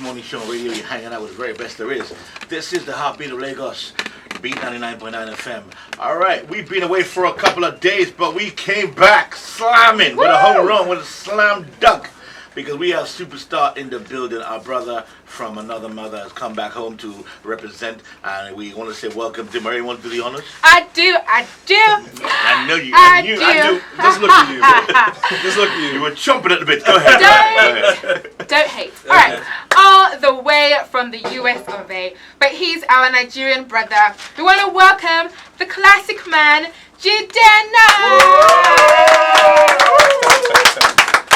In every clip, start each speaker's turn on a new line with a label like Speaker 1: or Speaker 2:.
Speaker 1: morning show on radio. You're hanging out with the very best there is. This is the Heartbeat of Lagos, Beat 99.9 FM. All right, we've been away for a couple of days, but we came back slamming with a home run, with a slam dunk. Because we have superstar in the building. Our brother from another mother has come back home to represent, and we want to say welcome to Mary. You want to do the honors?
Speaker 2: I do.
Speaker 1: I know you.
Speaker 2: I
Speaker 1: do.
Speaker 3: Just look at you. Just look at you.
Speaker 1: You were chomping at the bit. Go ahead.
Speaker 2: Don't hate. All right. All the way from the US of A. But he's our Nigerian brother. We want to welcome the classic man, Jidenna.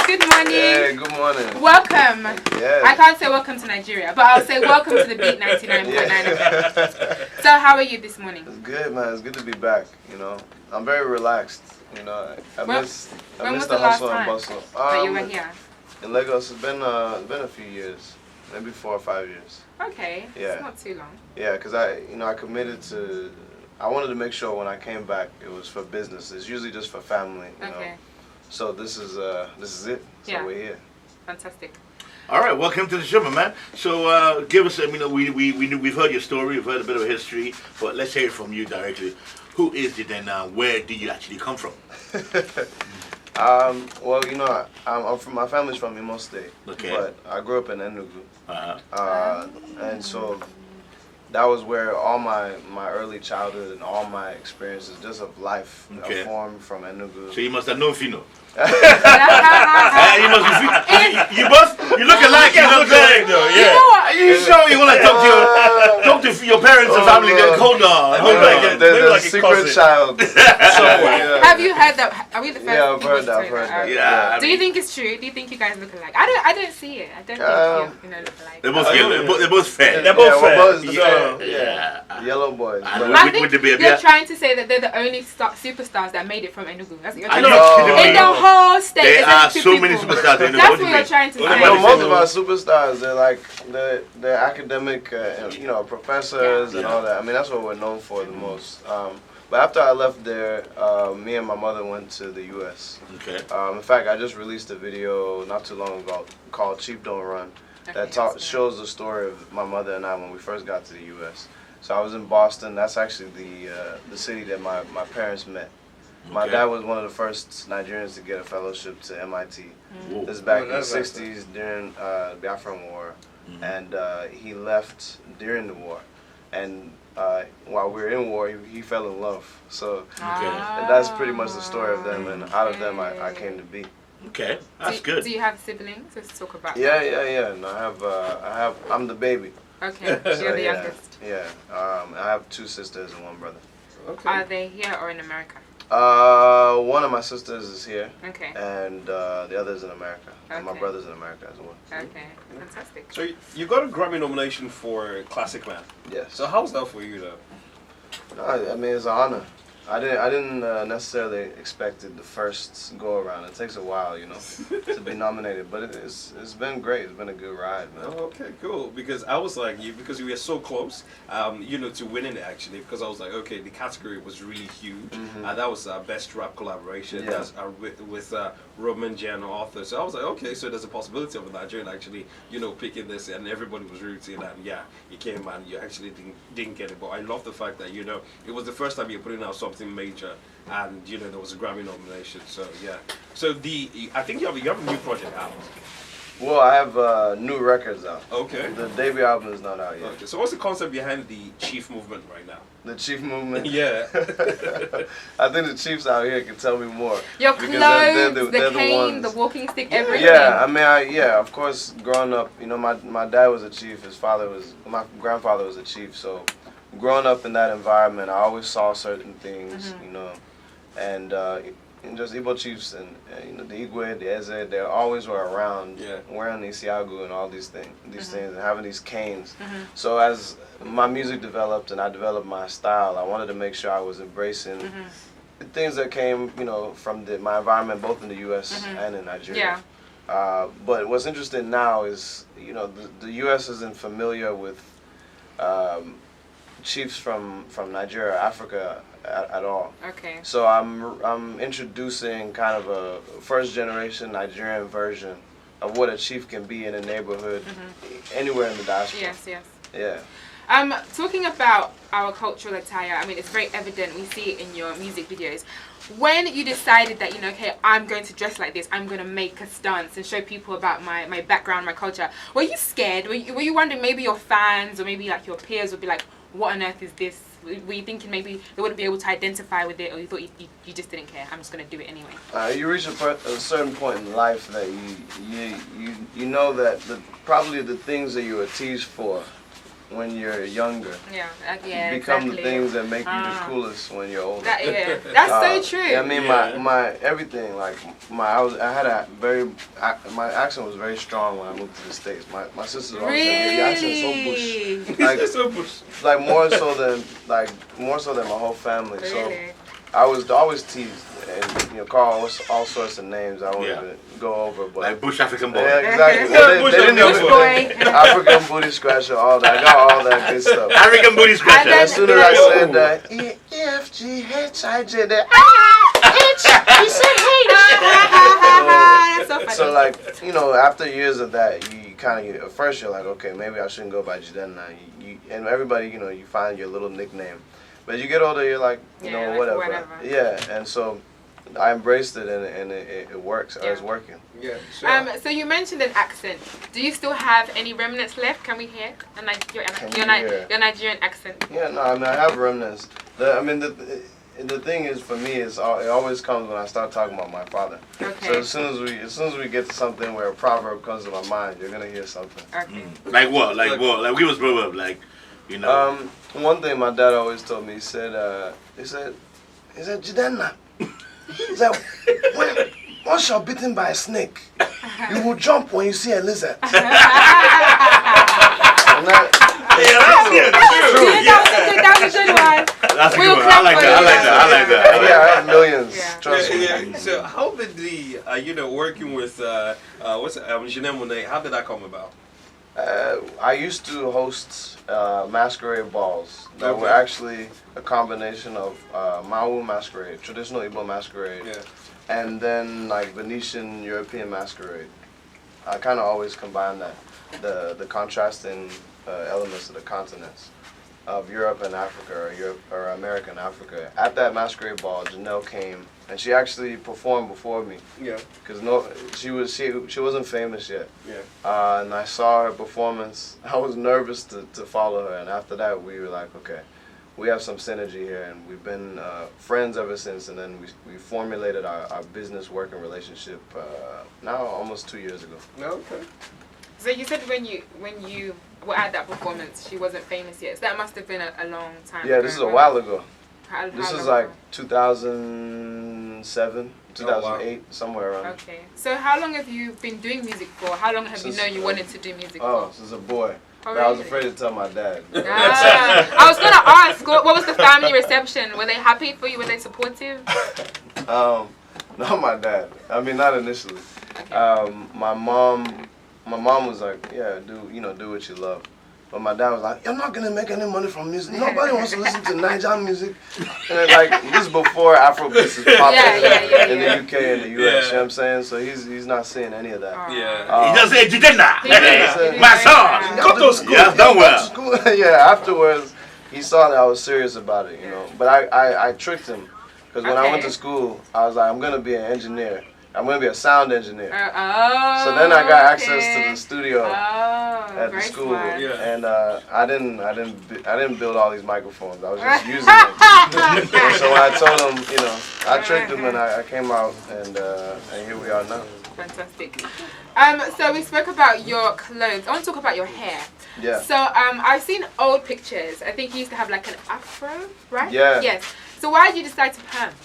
Speaker 2: Good morning.
Speaker 3: Hey, good morning.
Speaker 2: Welcome.
Speaker 3: Yeah.
Speaker 2: I can't say welcome to Nigeria, but I'll say welcome to the Beat 99.9 FM. So how are you this morning?
Speaker 3: It's good, man. It's good to be back. You know, I'm very relaxed. You know, I miss the hustle and bustle.
Speaker 2: That you were here?
Speaker 3: In Lagos, it's been a few years, maybe 4 or 5 years.
Speaker 2: Okay.
Speaker 3: Yeah.
Speaker 2: It's not too long.
Speaker 3: Yeah, because I committed to. I wanted to make sure when I came back, it was for business. It's usually just for family. You know? So this is it. So
Speaker 2: yeah.
Speaker 3: We're here.
Speaker 2: Fantastic.
Speaker 1: All right, welcome to the show, my man. So give us, we've heard your story, we've heard a bit of a history, but let's hear it from you directly. Who is Jidenna? Where do you actually come from?
Speaker 3: Well, you know, I'm from, my family's from Imo State.
Speaker 1: Okay.
Speaker 3: But I grew up in Enugu. And so that was where all my early childhood and all my experiences just of life are formed from Enugu.
Speaker 1: So you must have known Fino. You must be you look alike. You look alike though. Yeah. You know what? Are you sure you want to talk to your parents and family? Get colder.
Speaker 3: There's a secret child somewhere.
Speaker 2: Have you heard that? Are we the first?
Speaker 3: Yeah, I've heard that.
Speaker 1: Yeah.
Speaker 2: Do you think it's true? Do you think you guys look alike? I don't see it. I don't think you look alike.
Speaker 1: They're both yellow. They're both fair.
Speaker 3: They're both fair.
Speaker 1: Yeah.
Speaker 3: Yellow boys.
Speaker 2: I think you're trying to say that they're the only superstars that made it from Enugu. That's what you're trying to say. In the whole state,
Speaker 1: there are so many superstars in Enugu.
Speaker 2: That's what you're trying to say.
Speaker 3: No, most of our superstars, they're academic, professors and all that. I mean, that's what we're known for the most. But after I left there, me and my mother went to the U.S.
Speaker 1: Okay.
Speaker 3: In fact, I just released a video not too long ago called "Cheap Don't Run" that shows the story of my mother and I when we first got to the U.S. So I was in Boston. That's actually the city that my parents met. My dad was one of the first Nigerians to get a fellowship to MIT. This is back in the 60s during the Biafran War. And he left during the war. And while we were in war, he fell in love. So that's pretty much the story of them. And out of them, I came to be.
Speaker 1: Okay, that's good.
Speaker 2: Do you have siblings? Let's talk about
Speaker 3: that. Yeah. And I'm the baby.
Speaker 2: Okay, so you're the youngest.
Speaker 3: Yeah. I have 2 sisters and 1 brother.
Speaker 2: Okay. Are they here or in America?
Speaker 3: One of my sisters is here.
Speaker 2: Okay.
Speaker 3: And the other is in America. Okay. And my brother's in America as well.
Speaker 2: Okay, fantastic.
Speaker 4: So you got a Grammy nomination for Classic Man.
Speaker 3: Yes.
Speaker 4: So how's that for you though?
Speaker 3: I mean, it's an honor. I didn't necessarily expect it the first go around. It takes a while, to be nominated. But it's been great. It's been a good ride, man.
Speaker 4: Oh, okay, cool. Because I was like, because we were so close, to winning it actually. Because I was like, okay, the category was really huge, and that was our best rap collaboration.
Speaker 3: Yeah.
Speaker 4: That's with Roman Jan Arthur. So I was like, okay, so there's a possibility of a Nigerian actually, picking this, and everybody was rooting, and yeah, you came and you actually didn't get it. But I love the fact that it was the first time you're putting out something major, and there was a Grammy nomination. So yeah. So I think you have a new project out.
Speaker 3: Well, I have new records out.
Speaker 4: Okay.
Speaker 3: The debut album is not out yet.
Speaker 4: Okay. So what's the concept behind the Chief movement right now?
Speaker 3: The Chief movement?
Speaker 4: Yeah.
Speaker 3: I think the Chiefs out here can tell me more.
Speaker 2: Your clothes, the cane, the walking stick, everything.
Speaker 3: Yeah, I mean, of course, growing up, my dad was a chief. My grandfather was a chief. So growing up in that environment, I always saw certain things, and just Igbo chiefs and the Igwe, the Eze, they always were around, wearing the Isiagu and all these things, and having these canes. So as my music developed and I developed my style, I wanted to make sure I was embracing things that came, from my environment, both in the U.S. and in Nigeria.
Speaker 2: Yeah.
Speaker 3: But what's interesting now is, the U.S. isn't familiar with chiefs from Nigeria, Africa at all.
Speaker 2: Okay.
Speaker 3: So I'm introducing kind of a first generation Nigerian version of what a chief can be in a neighborhood, anywhere in the diaspora.
Speaker 2: Yes, yes.
Speaker 3: Yeah.
Speaker 2: Talking about our cultural attire, I mean, it's very evident. We see it in your music videos. When you decided that, okay, I'm going to dress like this, I'm going to make a stance and show people about my background, my culture, were you scared? Were you wondering maybe your fans or maybe like your peers would be like, what on earth is this? Were you thinking maybe they wouldn't be able to identify with it, or you thought you just didn't care? I'm just going to do it anyway.
Speaker 3: You reach a certain point in life that you know that probably the things that you were teased for when you're younger become the things that make you the coolest when you're older.
Speaker 2: That's so true.
Speaker 3: I mean, my everything, like my accent was very strong when I moved to the States. My sisters always said, your accent's so bush. Like,
Speaker 4: so bush.
Speaker 3: Like more so than my whole family.
Speaker 2: Really?
Speaker 3: So I was always teased and call all sorts of names I won't even go over. But
Speaker 1: like Bush African boy.
Speaker 3: Yeah, exactly. Well, they didn't know African booty scratcher, all that. I got all that good stuff.
Speaker 1: African booty scratcher.
Speaker 3: As soon as I said that, E-F-G-H-I-J,
Speaker 2: He said H. That's so funny.
Speaker 3: So like, after years of that, you kind of, at first you're like, okay, maybe I shouldn't go by Jidenna. And everybody, you find your little nickname. But you get older, you're like, whatever. Yeah, and so I embraced it, and it works. It's working.
Speaker 4: Yeah. Sure.
Speaker 2: So you mentioned an accent. Do you still have any remnants left? Can we hear your Nigerian accent?
Speaker 3: Yeah, no, I mean I have remnants. The thing is for me is it always comes when I start talking about my father.
Speaker 2: Okay.
Speaker 3: So as soon as we get to something where a proverb comes to my mind, you're gonna hear something.
Speaker 2: Okay.
Speaker 1: Like what? Like what? Like we was brought up like.
Speaker 3: One thing my dad always told me, he said, Jidenna, he said, once you're bitten by a snake, you will jump when you see a lizard. And
Speaker 2: That was a good one.
Speaker 1: That's a good one. I like that.
Speaker 3: Yeah, I have millions. Trust me.
Speaker 4: Yeah. So how did the, working with, Jidenna, how did that come about?
Speaker 3: I used to host masquerade balls that were actually a combination of Mau masquerade, traditional Igbo masquerade, and then like Venetian European masquerade. I kind of always combine that, the contrasting elements of the continents of Europe and Africa, or America and Africa. At that masquerade ball, Janelle came, and she actually performed before me.
Speaker 4: Yeah.
Speaker 3: Because she wasn't famous yet.
Speaker 4: Yeah.
Speaker 3: And I saw her performance. I was nervous to follow her, and after that, we were like, okay, we have some synergy here, and we've been friends ever since. And then we formulated our business working relationship now almost 2 years ago.
Speaker 4: Okay.
Speaker 2: So you said when you were at that performance, she wasn't famous yet. So that must have been a long time ago.
Speaker 3: Yeah, this is a while ago.
Speaker 2: This
Speaker 3: is like 2007, 2008, somewhere around.
Speaker 2: Okay. So how long have you been doing music for? How long have you known you wanted to do music for?
Speaker 3: Since a boy.
Speaker 2: Oh,
Speaker 3: But I was afraid to tell my dad.
Speaker 2: I was gonna ask, what was the family reception? Were they happy for you? Were they supportive?
Speaker 3: Not my dad. I mean, not initially.
Speaker 2: Okay.
Speaker 3: My mom was like, yeah, do what you love. But my dad was like, you're not gonna make any money from music. Nobody wants to listen to Nigerian music. And it's like, this is before Afrobeats is popular in the UK and the US. You know what I'm saying? So he's not seeing any of that.
Speaker 4: Yeah.
Speaker 1: He just said Jidenna. My son.
Speaker 3: Go to school.
Speaker 1: Yeah, done well.
Speaker 3: Yeah. Afterwards, he saw that I was serious about it. But I tricked him, because when I went to school, I was like, I'm gonna be an engineer. I'm gonna be a sound engineer. So then I got access to the studio at the school,
Speaker 2: smart.
Speaker 3: and I didn't build all these microphones. I was just using them. And so when I told him, I tricked him, and I came out, and here we are now.
Speaker 2: Fantastic. So we spoke about your clothes. I want to talk about your hair.
Speaker 3: Yeah.
Speaker 2: So I've seen old pictures. I think you used to have like an afro, right?
Speaker 3: Yeah.
Speaker 2: Yes. So why did you decide to perm?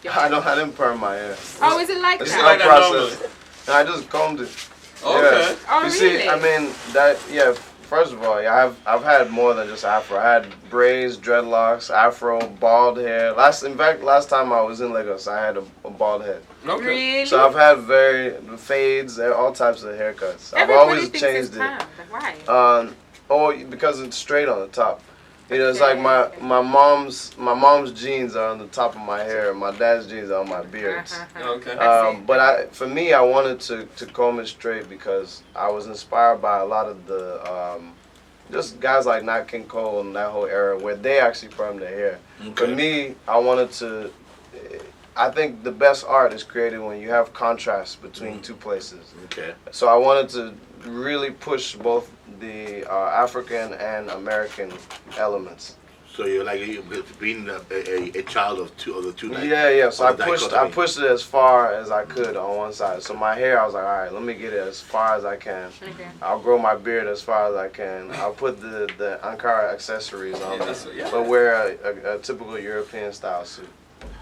Speaker 3: I didn't perm my hair.
Speaker 2: Oh, is it like
Speaker 3: It's
Speaker 2: that?
Speaker 3: a process. And I just combed it.
Speaker 4: Okay.
Speaker 3: Yeah.
Speaker 2: Oh,
Speaker 3: you
Speaker 2: really?
Speaker 3: see, I mean first of all, I've had more than just afro. I had braids, dreadlocks, afro, bald hair. Last time I was in Lagos, I had a bald head.
Speaker 4: Okay.
Speaker 2: Really?
Speaker 3: So I've had fades, all types of haircuts. I've
Speaker 2: Everybody
Speaker 3: always
Speaker 2: thinks
Speaker 3: changed
Speaker 2: it's
Speaker 3: it.
Speaker 2: perm. Like, why?
Speaker 3: Because it's straight on the top. You know, it's like my mom's jeans are on the top of my hair, and my dad's jeans are on my beards.
Speaker 4: Okay.
Speaker 3: But for me, I wanted to comb it straight because I was inspired by a lot of the just guys like Nat King Cole and that whole era where they actually permed their hair.
Speaker 1: Okay.
Speaker 3: For me, I wanted to. I think the best art is created when you have contrast between two places.
Speaker 1: Okay.
Speaker 3: So I wanted to really push both the African and American elements.
Speaker 1: So you're like being a child of the two. Like,
Speaker 3: Yeah. So
Speaker 1: of
Speaker 3: I pushed it as far as I could on one side. So my hair, I was like, all right, let me get it as far as I can.
Speaker 2: Okay.
Speaker 3: I'll grow my beard as far as I can. I'll put the Ankara accessories on me,
Speaker 4: Yeah.
Speaker 3: but wear a typical European style suit.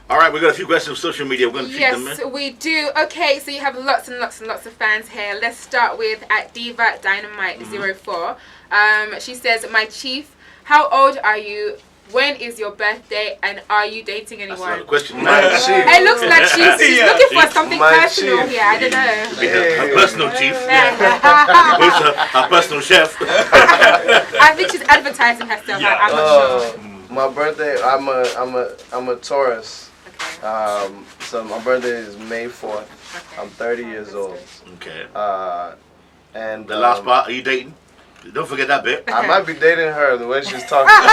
Speaker 1: All right, we got a few questions on social media. We're going to feed them, man.
Speaker 2: Yes, we do. Okay, so you have lots and lots and lots of fans here. Let's start with at Diva Dynamite 04. She says, "My chief, how old are you? When is your birthday? And are you dating
Speaker 1: That's
Speaker 2: anyone?"
Speaker 1: another question.
Speaker 3: My chief.
Speaker 2: It looks like she's
Speaker 4: Yeah.
Speaker 2: looking for something
Speaker 3: My
Speaker 2: personal
Speaker 3: chief.
Speaker 2: here. I don't know.
Speaker 1: Her personal chief. Her personal chef.
Speaker 2: I think she's advertising herself.
Speaker 4: Yeah.
Speaker 2: I'm not sure.
Speaker 3: My birthday, I'm a Taurus.
Speaker 2: Okay.
Speaker 3: So my birthday is May 4th.
Speaker 2: Okay.
Speaker 3: I'm 30 years old.
Speaker 1: Okay.
Speaker 3: And
Speaker 1: The last part, are you dating? Don't forget that bit.
Speaker 3: I might be dating her the way she's talking.
Speaker 1: All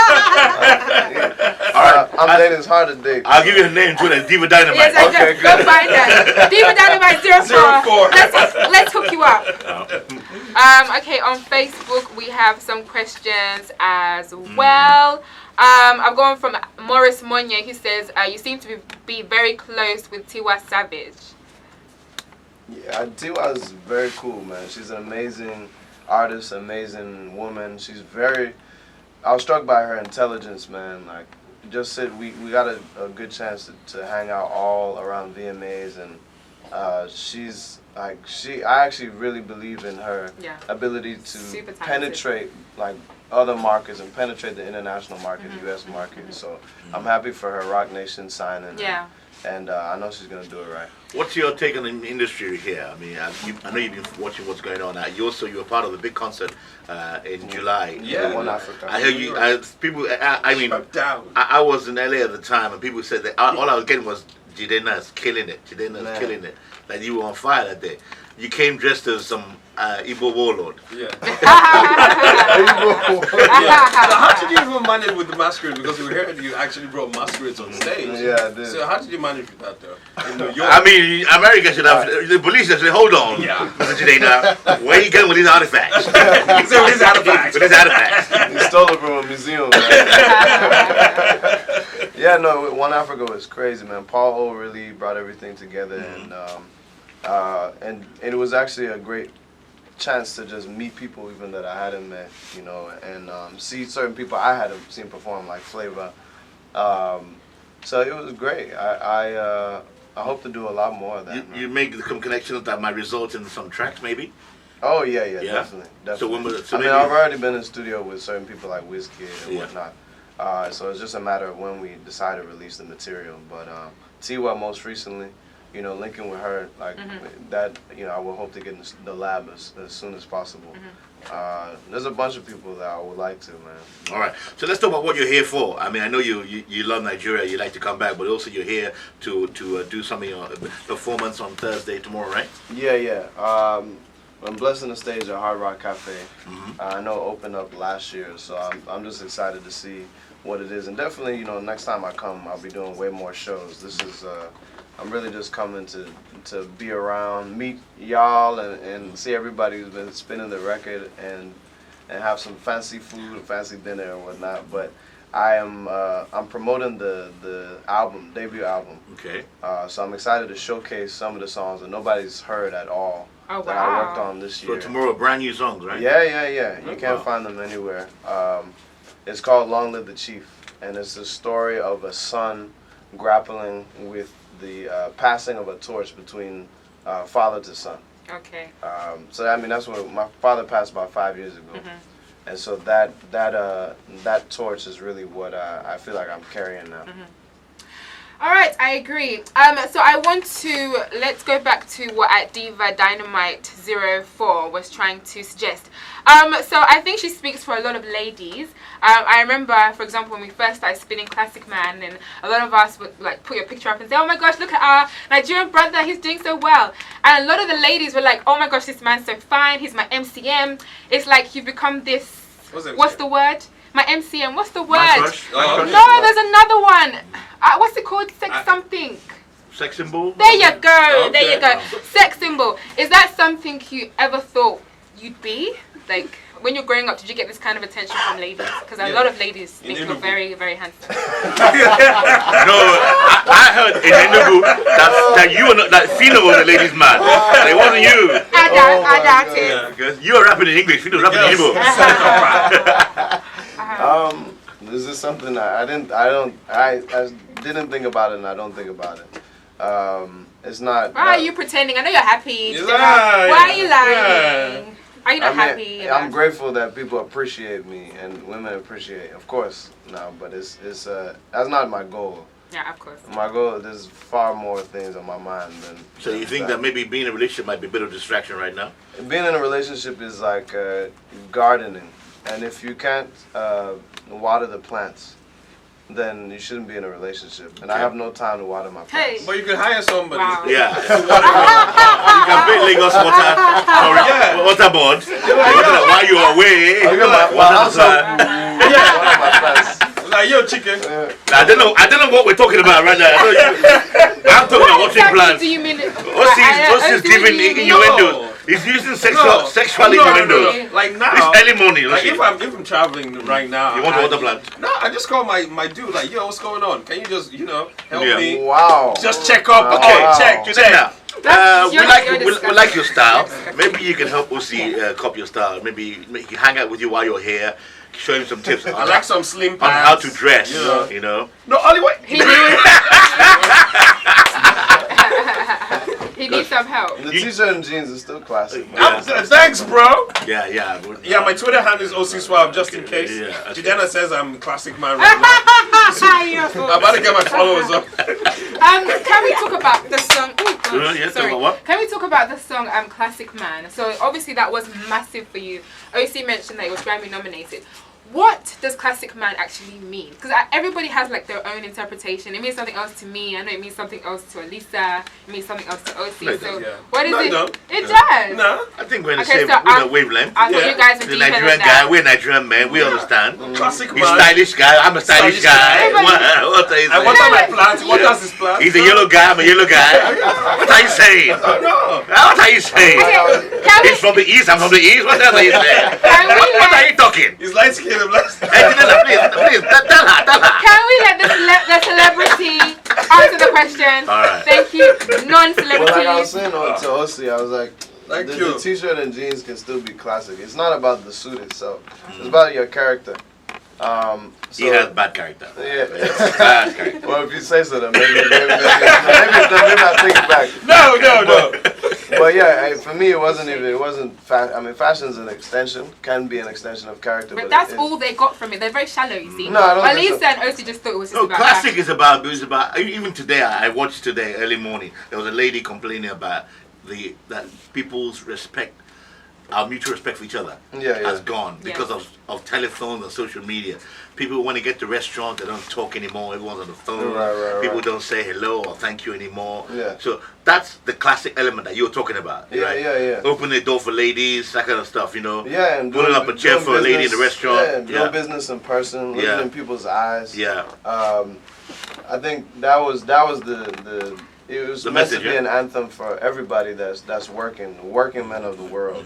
Speaker 1: right.
Speaker 3: I'm dating. It's hard to date.
Speaker 1: I'll give you her name too. That's Diva Dynamite.
Speaker 2: Yes, I
Speaker 3: Okay,
Speaker 2: just go
Speaker 3: good.
Speaker 2: find her. Diva Dynamite 04. Let's hook you up. Okay, on Facebook we have some questions as well. I've gone from Morris Monye, who says, "You seem to be very close with Tiwa Savage."
Speaker 3: Yeah, Tiwa's very cool, man. She's an amazing artist, amazing woman. She's I was struck by her intelligence, man. Like, just said we got a good chance to hang out all around VMAs, and she's like I actually really believe in her ability to
Speaker 2: Super talented.
Speaker 3: penetrate like other markets and penetrate the international market, U.S. market. So I'm happy for her Rock Nation signing.
Speaker 2: Yeah.
Speaker 3: And I know she's gonna do it right.
Speaker 1: What's your take on the industry here? I mean, I know you've been watching what's going on. You were part of the big concert in July.
Speaker 4: Yeah.
Speaker 3: One Africa.
Speaker 1: I heard you. People. I mean,
Speaker 4: Shut down.
Speaker 1: I was in LA at the time, and people said that all I was getting was Jidenna is killing it. Jidenna is killing it. Like you were on fire that day. You came dressed as some Igbo warlord.
Speaker 4: Yeah. So how did you even manage with the masquerade? Because we heard you actually brought masquerades on stage.
Speaker 3: Yeah, I did.
Speaker 4: So how did you manage with that though? In New York?
Speaker 1: I mean, America should have, the police should say, hold on,
Speaker 4: Yeah.
Speaker 1: Mr. Jidenna, where are you going with these artifacts?
Speaker 4: So these artifacts.
Speaker 1: With these artifacts.
Speaker 3: You stole it from a museum, man. Yeah, no, One Africa was crazy, man. Paul O really brought everything together, and it was actually a great chance to just meet people even that I hadn't met, you know, and see certain people I hadn't seen perform, like Flavor. So it was great. I hope to do a lot more of that.
Speaker 1: You make some connections that might result in some tracks, maybe?
Speaker 3: Oh yeah, definitely.
Speaker 1: So when was it? So
Speaker 3: I mean,
Speaker 1: maybe-
Speaker 3: I've already been in the studio with certain people like WizKid and
Speaker 1: Yeah.
Speaker 3: whatnot. So it's just a matter of when we decide to release the material. But Tiwa most recently, you know, linking with her like that, you know, I will hope to get in the lab as soon as possible. There's a bunch of people that I would like to, man.
Speaker 1: All right. So let's talk about what you're here for. I mean, I know you love Nigeria. You like to come back, but also you're here to do some of your performance on Thursday tomorrow, right?
Speaker 3: Yeah. I'm blessing the stage at Hard Rock Cafe. I know it opened up last year, so I'm just excited to see what it is. And definitely, you know, next time I come, I'll be doing way more shows. This is I'm really just coming to be around, meet y'all, and see everybody who's been spinning the record and have some fancy food, fancy dinner and whatnot. But I'm promoting the debut album.
Speaker 1: Okay.
Speaker 3: So I'm excited to showcase some of the songs that nobody's heard at all that I worked on this year.
Speaker 1: So tomorrow, brand new songs, right?
Speaker 3: Yeah. You can't find them anywhere. It's called Long Live the Chief, and it's the story of a son grappling with the passing of a torch between father to son.
Speaker 2: Okay.
Speaker 3: So I mean, that's what my father passed about 5 years ago, and so that torch is really what I feel like I'm carrying now.
Speaker 2: All right, I agree. So I want to let's go back to what at Diva Dynamite 04 was trying to suggest. So I think she speaks for a lot of ladies. I remember, for example, when we first started spinning Classic Man, and a lot of us would like put your picture up and say, "Oh my gosh, look at our Nigerian brother, he's doing so well." And a lot of the ladies were like, "Oh my gosh, this man's so fine. He's my MCM." It's like you've become this. What's the word? My MCM. What's the word? No, there's another one. What's it called? Sex something.
Speaker 1: Sex symbol?
Speaker 2: There you go.
Speaker 4: Okay.
Speaker 2: There you go. Sex symbol. Is that something you ever thought you'd be? Like, when you're growing up, did you get this kind of attention from ladies? Because a lot of ladies think you're very, very handsome.
Speaker 1: No, I heard in Enugu that you were not, that Fino was the ladies' man. It wasn't you.
Speaker 2: I doubt it.
Speaker 1: Because you were rapping in English, Fino was rapping in Igbo.
Speaker 3: This is something I didn't think about it, and I don't think about it. It's not.
Speaker 2: Why are you pretending? I know you're happy.
Speaker 4: Lying.
Speaker 2: Why are you lying? Are you not happy?
Speaker 3: I'm grateful that people appreciate me and women appreciate, of course, no, but it's that's not my goal.
Speaker 2: Yeah, of course.
Speaker 3: My goal, there's far more things on my mind than.
Speaker 1: So you think that maybe being in a relationship might be a bit of a distraction right now?
Speaker 3: Being in a relationship is like gardening, and if you can't water the plants, then you shouldn't be in a relationship. And I have no time to water my plants.
Speaker 4: But you can hire somebody.
Speaker 2: Wow.
Speaker 1: Yeah. You can pay Lagos water board while you're away.
Speaker 4: Like, yo, chicken.
Speaker 1: I don't know what we're talking about right now. I'm talking about watering plants.
Speaker 2: Do you mean?
Speaker 1: What's his giving innuendo? He's using sexual innuendo.
Speaker 4: Like now,
Speaker 1: it's early morning.
Speaker 4: Like if I'm traveling right now,
Speaker 1: you want to water plant?
Speaker 4: No, I just call my dude. Like, yo, what's going on? Can you just help me?
Speaker 3: Wow.
Speaker 4: Just check up.
Speaker 1: Okay,
Speaker 4: Check.
Speaker 1: Jidenna. We like your style. Maybe you can help Osi copy your style. Maybe you can hang out with you while you're here. Show him some tips
Speaker 4: I like some slim
Speaker 1: on
Speaker 4: pants.
Speaker 1: how to dress. You know.
Speaker 4: No, only way.
Speaker 2: He needs some help.
Speaker 3: The t-shirt and jeans is still classic.
Speaker 4: Thanks, bro.
Speaker 1: Yeah.
Speaker 4: Yeah, my Twitter handle is OC Swab, just in case.
Speaker 1: Yeah, okay.
Speaker 4: Jidenna says I'm classic man right now. I'm about to get my followers up.
Speaker 2: Can we talk about the song?
Speaker 1: Yes, talk about what?
Speaker 2: Can we talk about the song Classic Man? So obviously that was massive for you. OC mentioned that it was Grammy nominated. What does Classic Man actually mean? Because everybody has like their own interpretation. It means something else to me. I know it means something else to Elisa. It means something else to OC. What is it? It does.
Speaker 4: No.
Speaker 1: I think we're in the
Speaker 2: Okay,
Speaker 1: same
Speaker 2: so
Speaker 1: wavelength.
Speaker 2: I thought you guys were
Speaker 1: The
Speaker 2: deeper
Speaker 1: Nigerian
Speaker 2: than
Speaker 1: guy,
Speaker 2: that.
Speaker 1: we're Nigerian men, we understand.
Speaker 4: Classic
Speaker 1: He's
Speaker 4: man.
Speaker 1: stylish guy, I'm a stylish guy. What are you
Speaker 4: And what
Speaker 1: saying?
Speaker 4: are my plans? What does this plan?
Speaker 1: He's a yellow guy, I'm a yellow guy. What are you saying?
Speaker 4: No.
Speaker 1: What are you saying? He's from the east, I'm from the east. What else are you saying? What are you talking?
Speaker 4: He's light skinned and black.
Speaker 1: Hey, please, tell her.
Speaker 2: Can we let the celebrity answer the question?
Speaker 1: All right.
Speaker 2: Thank you, non-celebrity.
Speaker 3: Well, like I was saying to OC, I was like,
Speaker 4: Thank
Speaker 3: the
Speaker 4: you.
Speaker 3: t-shirt and jeans can still be classic. It's not about the suit itself. It's about your character.
Speaker 1: He has bad character.
Speaker 3: Yeah.
Speaker 1: Bad character.
Speaker 3: Well, if you say so, then maybe I'll take it back.
Speaker 4: No.
Speaker 3: But yeah, for me, it wasn't. I mean, fashion's an extension, can be an extension of character.
Speaker 2: But that's all they got from it. They're very shallow, you see.
Speaker 3: No, I don't
Speaker 2: At
Speaker 3: think
Speaker 2: least
Speaker 3: so.
Speaker 2: then OC just thought it was just
Speaker 1: No,
Speaker 2: about
Speaker 1: classic
Speaker 2: fashion.
Speaker 1: is about. Even today, I watched today early morning. There was a lady complaining about that people's respect, our mutual respect for each other, has gone because of telephones and social media. People, when they get to restaurants, they don't talk anymore. Everyone's on the phone.
Speaker 3: Right.
Speaker 1: People don't say hello or thank you anymore.
Speaker 3: Yeah.
Speaker 1: So that's the classic element that you were talking about. Right?
Speaker 3: Yeah.
Speaker 1: Open the door for ladies, that kind of stuff.
Speaker 3: Yeah, and
Speaker 1: putting up a chair for a lady in the restaurant.
Speaker 3: Yeah, and doing business in person, looking in people's eyes.
Speaker 1: Yeah.
Speaker 3: I think that was the. It was
Speaker 1: The
Speaker 3: meant
Speaker 1: message,
Speaker 3: to be an anthem for everybody that's working men of the world,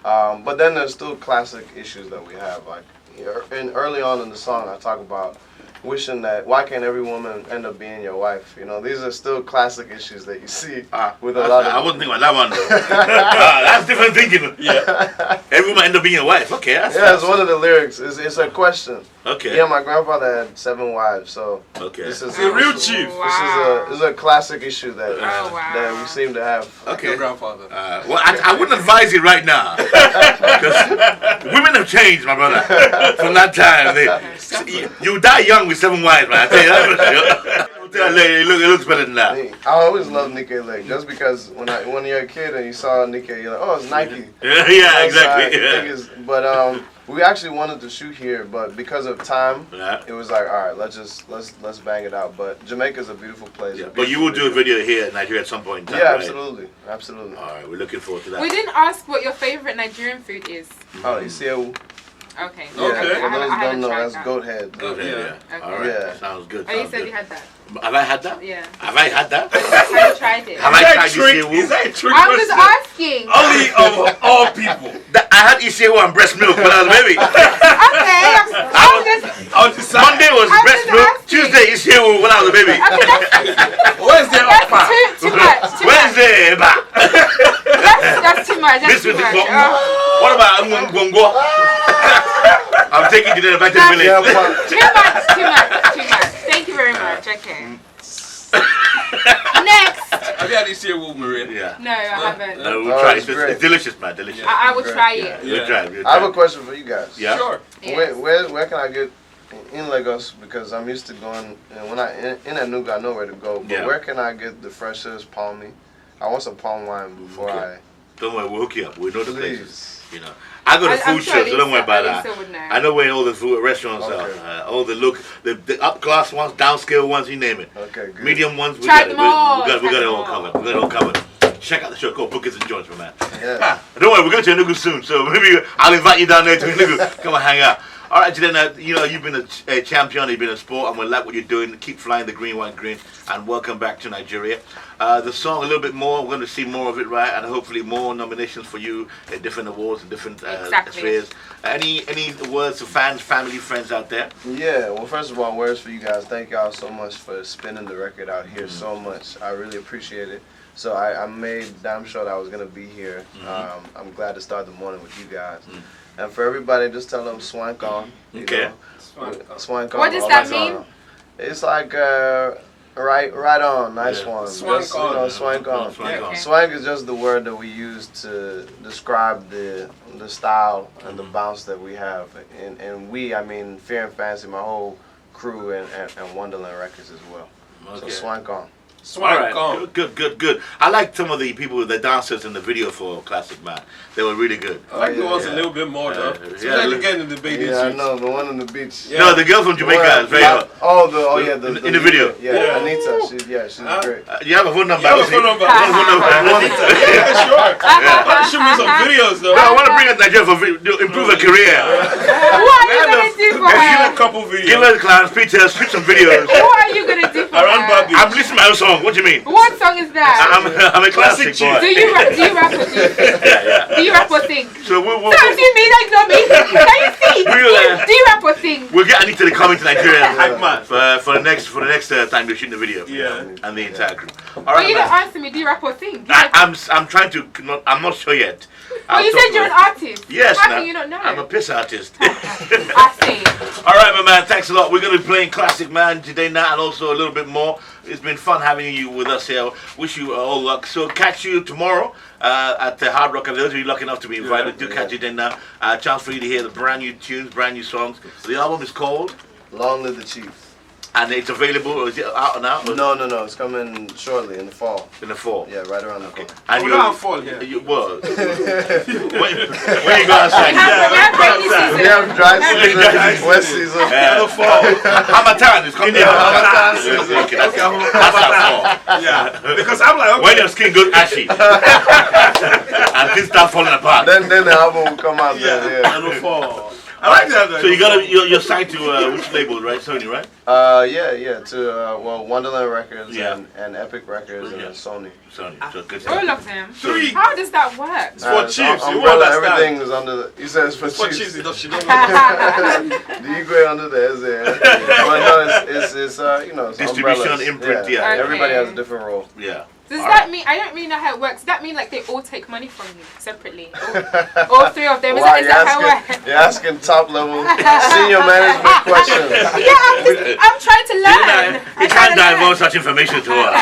Speaker 3: But then there's still classic issues that we have. Like, early on in the song, I talk about wishing that why can't every woman end up being your wife? These are still classic issues that you see with a lot of.
Speaker 1: I wasn't thinking about that one. That's different thinking. Yeah. Everyone end up being a wife. Okay.
Speaker 3: It's one of the lyrics. It's a question.
Speaker 1: Okay.
Speaker 3: Yeah, my grandfather had 7 wives, so this is
Speaker 4: a real chief.
Speaker 3: This is a classic issue that that we seem to have.
Speaker 1: Okay.
Speaker 4: Your grandfather.
Speaker 1: Well, I wouldn't advise it right now because women have changed, my brother, from that time. You die young with 7 wives, man. I tell you that for sure. It looks better than that.
Speaker 3: I always love Nikkei leg just because when you're a kid and you saw Nikkei, you're like, oh, it's Nike.
Speaker 1: Yeah, exactly.
Speaker 3: But we actually wanted to shoot here, but because of time, it was like, all right, let's bang it out. But Jamaica's a beautiful place.
Speaker 1: Yeah, but you will do a video here in Nigeria at some point in time,
Speaker 3: yeah,
Speaker 1: right?
Speaker 3: absolutely.
Speaker 1: All right, we're looking forward to that.
Speaker 2: We didn't ask what your favorite Nigerian food is.
Speaker 3: Oh, Isiewu.
Speaker 2: Okay.
Speaker 3: Yeah,
Speaker 4: Okay.
Speaker 3: for those who don't know, that's
Speaker 2: that.
Speaker 3: goat head.
Speaker 1: Good, yeah.
Speaker 2: Okay.
Speaker 1: All right,
Speaker 3: Yeah.
Speaker 1: sounds good.
Speaker 2: Oh, you
Speaker 1: sounds
Speaker 2: said
Speaker 1: good.
Speaker 2: you had that?
Speaker 1: Have I had that?
Speaker 2: Yeah.
Speaker 1: Have I had that?
Speaker 2: Have you tried it?
Speaker 1: Have I tried Isiewu?
Speaker 4: Is that a trick
Speaker 2: I was
Speaker 4: question?
Speaker 2: asking.
Speaker 4: Only of all people.
Speaker 1: I had Isiewu and breast milk when I was a baby.
Speaker 2: Okay.
Speaker 4: On the side.
Speaker 1: Monday was
Speaker 2: I was
Speaker 1: breast
Speaker 2: just
Speaker 1: milk.
Speaker 2: asking.
Speaker 1: Tuesday Isiewu when I was a baby.
Speaker 4: Wednesday
Speaker 2: That's
Speaker 4: upper.
Speaker 2: too much.
Speaker 1: Wednesday,
Speaker 2: That's too much. That's
Speaker 1: This
Speaker 2: too
Speaker 1: was
Speaker 2: much.
Speaker 1: the What about Ngongo? I'm taking you to the back village.
Speaker 3: Yeah,
Speaker 2: Too much. Thank you very much. Okay. Next.
Speaker 4: Have you had this here with Maria?
Speaker 1: Yeah.
Speaker 2: No, I haven't.
Speaker 1: We'll try it.
Speaker 3: it's great.
Speaker 1: It's delicious, man. Delicious.
Speaker 2: I will try
Speaker 1: Yeah,
Speaker 2: it.
Speaker 1: we'll try it. We'll
Speaker 3: I have
Speaker 1: try
Speaker 3: a
Speaker 1: it.
Speaker 3: question for you guys.
Speaker 1: Yeah.
Speaker 4: Sure.
Speaker 2: Yes.
Speaker 3: Where can I get in Lagos? Because I'm used to going, and when in Enugu, I know where to go. But
Speaker 1: Yeah.
Speaker 3: where can I get the freshest palmy? I want some palm wine before
Speaker 1: Okay. Don't worry, we'll hook you up. We know the places.
Speaker 3: Please.
Speaker 1: You know, I go to
Speaker 2: I'm
Speaker 1: food
Speaker 2: sure
Speaker 1: shows, so don't worry about
Speaker 2: Lisa
Speaker 1: that.
Speaker 2: would know.
Speaker 1: I know where all the food restaurants
Speaker 3: Okay.
Speaker 1: are. All the the up class ones, downscale ones, you name it.
Speaker 3: Okay, good.
Speaker 1: Medium ones, we
Speaker 2: Try
Speaker 1: got it.
Speaker 2: them all.
Speaker 1: We got
Speaker 2: Try
Speaker 1: it
Speaker 2: them
Speaker 1: all
Speaker 2: all.
Speaker 1: covered. We got it all covered. Check out the show called Bookers and Joints, my man.
Speaker 3: Yeah.
Speaker 1: Don't worry, we're going to Enugu soon, so maybe I'll invite you down there to Enugu. Come and hang out. All right, Jidenna, you know, you've been a champion, you've been a sport, and we like what you're doing. Keep flying the green, white, green, and welcome back to Nigeria. The song, a little bit more, we're going to see more of it, right? And hopefully more nominations for you at different awards and different
Speaker 2: Exactly.
Speaker 1: spheres. Any words to fans, family, friends out there?
Speaker 3: Yeah, well, first of all, words for you guys. Thank y'all so much for spinning the record out here so much. I really appreciate it. So I made damn sure that I was going to be here. I'm glad to start the morning with you guys. And for everybody, just tell them swank on. You
Speaker 1: Okay.
Speaker 3: know. Swank on.
Speaker 2: What does
Speaker 3: all
Speaker 2: that
Speaker 3: the
Speaker 2: mean?
Speaker 3: time. It's like right on, nice
Speaker 1: Yeah.
Speaker 3: one.
Speaker 4: Swank
Speaker 3: Just,
Speaker 4: on.
Speaker 3: You know, swank on.
Speaker 1: Swank on.
Speaker 2: Okay.
Speaker 3: Swank is just the word that we use to describe the style and the bounce that we have. And we, I mean, Fear and Fancy, my whole crew, and Wonderland Records as well.
Speaker 1: Okay.
Speaker 3: So swank on.
Speaker 4: Swank
Speaker 1: All
Speaker 4: on.
Speaker 1: right. Good. I like some of the people, the dancers in the video for Classic Man. They were really good.
Speaker 4: I like the
Speaker 3: yeah,
Speaker 4: ones
Speaker 3: yeah.
Speaker 4: a little bit more though.
Speaker 1: Yeah,
Speaker 4: It's
Speaker 1: yeah,
Speaker 4: like
Speaker 1: look-
Speaker 4: again in the bathing
Speaker 3: Yeah, I
Speaker 4: suits.
Speaker 3: know, the one on the beach.
Speaker 4: Yeah.
Speaker 1: No, the girl from Jamaica is very hot.
Speaker 3: The
Speaker 1: In the video.
Speaker 3: Yeah, Anita, she's great.
Speaker 1: You have a phone number?
Speaker 4: You have a phone number?
Speaker 1: You have a phone number?
Speaker 4: Yeah, sure. Why don't you shoot me some videos though?
Speaker 1: No, I want to bring her to Nigeria for improve her career.
Speaker 2: What are you gonna do for
Speaker 4: Give
Speaker 2: her?
Speaker 4: a couple videos.
Speaker 1: Give her class, Peter, shoot some videos.
Speaker 2: What are you gonna do for
Speaker 4: Around
Speaker 2: her?
Speaker 4: Barbie.
Speaker 1: I'm listening to my own song. What do you mean?
Speaker 2: What song is that?
Speaker 1: I'm a classic
Speaker 4: Classic
Speaker 1: boy.
Speaker 2: Do you rap or do you sing? Do you rap or sing?
Speaker 1: So we'll
Speaker 2: Don't see me, that's not me. Can you see?
Speaker 1: We'll,
Speaker 2: Do you rap or sing?
Speaker 1: we'll get Anita to come into Nigeria
Speaker 4: Hype man.
Speaker 1: for the next time you're shooting the video.
Speaker 4: Yeah.
Speaker 1: And the entire crew. All
Speaker 2: But
Speaker 1: right,
Speaker 2: you don't
Speaker 1: man.
Speaker 2: answer me, do you rap or sing?
Speaker 1: I'm trying to. I'm not sure yet.
Speaker 2: Well,
Speaker 1: I'll
Speaker 2: you
Speaker 1: talk
Speaker 2: said
Speaker 1: to
Speaker 2: you're
Speaker 1: her.
Speaker 2: an artist.
Speaker 1: Yes,
Speaker 2: How
Speaker 1: now,
Speaker 2: can you not know?
Speaker 1: I'm a piss artist.
Speaker 2: I see.
Speaker 1: All right, my man. Thanks a lot. We're going to be playing Classic Man today now, and also a little bit more. It's been fun having you with us here. Wish you all luck. So catch you tomorrow at the Hard Rock. And those of you lucky enough to be invited, do catch you then now. Chance for you to hear the brand new tunes, brand new songs. The album is called,
Speaker 3: Long Live the Chief.
Speaker 1: and it's available. Or is it out now?
Speaker 3: No, it's coming shortly in the fall.
Speaker 1: In the fall.
Speaker 3: Yeah, right around the corner.
Speaker 1: And
Speaker 4: We're not fall here.
Speaker 1: well, when you go outside?
Speaker 2: We have rainy season.
Speaker 3: We have dry season,
Speaker 1: Dry
Speaker 3: wet season.
Speaker 1: Yeah.
Speaker 4: The fall.
Speaker 1: Harmattan is coming.
Speaker 3: Harmattan
Speaker 1: Okay,
Speaker 3: season.
Speaker 1: okay, that's that fall.
Speaker 4: Yeah. Because I'm like,
Speaker 1: When
Speaker 4: okay.
Speaker 1: your skin goes ashy and things start falling apart.
Speaker 3: Then the album will come out there. Yeah.
Speaker 4: The fall. I like that though.
Speaker 1: So you got you're signed to which label, right? Sony, right?
Speaker 3: Yeah. To Wonderland Records
Speaker 1: Yeah.
Speaker 3: and Epic Records and
Speaker 1: Yeah.
Speaker 3: then Sony.
Speaker 1: Sony. So good
Speaker 2: All
Speaker 1: stuff.
Speaker 2: of them.
Speaker 4: 3.
Speaker 2: How does that work?
Speaker 4: It's for chiefs. You
Speaker 3: Umbrella,
Speaker 4: understand.
Speaker 3: everything is under the. He says for
Speaker 4: For
Speaker 3: chiefs.
Speaker 4: chiefs, it does she don't
Speaker 3: The Igwe under the SAN. But no, it's it's
Speaker 1: Distribution,
Speaker 3: umbrellas.
Speaker 1: imprint, yeah.
Speaker 2: Okay.
Speaker 3: Everybody has a different role.
Speaker 1: Yeah.
Speaker 2: Does
Speaker 1: All
Speaker 2: that mean, I don't really know how it works. Does that mean like they all take money from you separately? All three of them? Is
Speaker 3: Wow,
Speaker 2: that how it works?
Speaker 3: you're asking top level senior management questions.
Speaker 2: Yeah, I'm trying to learn.
Speaker 1: He can't divulge such information to us.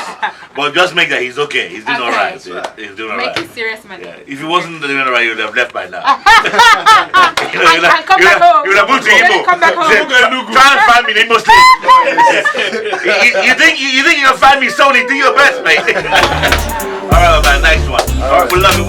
Speaker 1: But just make that he's okay. He's doing
Speaker 2: Okay.
Speaker 1: alright.
Speaker 3: That's right.
Speaker 1: He's doing
Speaker 2: Make
Speaker 1: alright.
Speaker 2: it serious, man.
Speaker 1: Yeah. If he wasn't doing alright, he would have left by now.
Speaker 2: And come back home.
Speaker 1: You would have moved to
Speaker 2: Then
Speaker 1: Igbo.
Speaker 2: come back home.
Speaker 1: Say, try and find me the Igbo state. you think you can find me, Sony? Do your best, mate. Alright, man. Nice one. Alright, we love you.